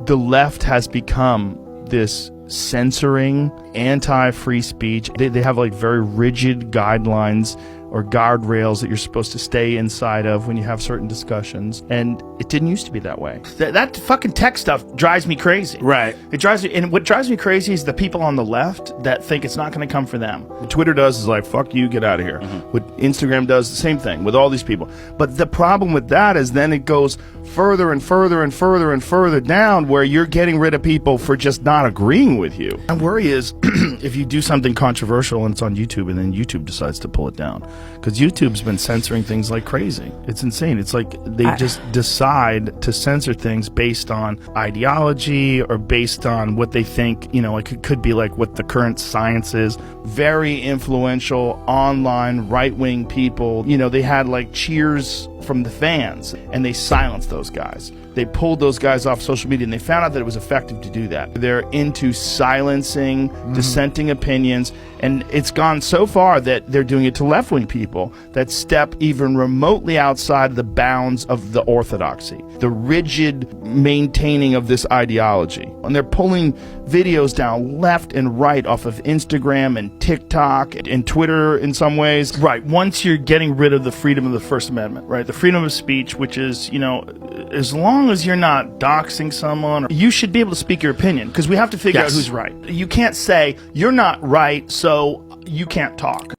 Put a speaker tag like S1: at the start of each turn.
S1: The left has become this censoring, anti-free speech. They have like very rigid guidelines or guardrails that you're supposed to stay inside of when you have certain discussions. And it didn't used to be that way. That fucking tech stuff drives me crazy.
S2: Right.
S1: It drives me, and what drives me crazy is the people on the left that think it's not going to come for them.
S2: What Twitter does is like, fuck you, get out of here. What Instagram does, the same thing with all these people.
S1: But the problem with that is then it goes further and further and further and further down where you're getting rid of people for just not agreeing with you. My worry is if you do something controversial and it's on YouTube and then YouTube decides to pull it down. Because YouTube's been censoring things like crazy. It's insane. It's like they just decide to censor things based on ideology or based on what they think, you know, it could be like what the current science is. Very influential online right-wing people, you know, they had like cheers from the fans and they silenced those guys. They pulled those guys off social media and they found out that it was effective to do that. They're into silencing dissenting opinions, and it's gone so far that they're doing it to left-wing people that step even remotely outside of the bounds of the orthodoxy, the rigid maintaining of this ideology. And they're pulling videos down left and right off of Instagram and TikTok and Twitter in some ways. Right, once you're getting rid of the freedom of the First Amendment, right, the freedom of speech, which is, you know, as long as you're not doxing someone, you should be able to speak your opinion, because we have to figure out who's right. You can't say, you're not right, so you can't talk.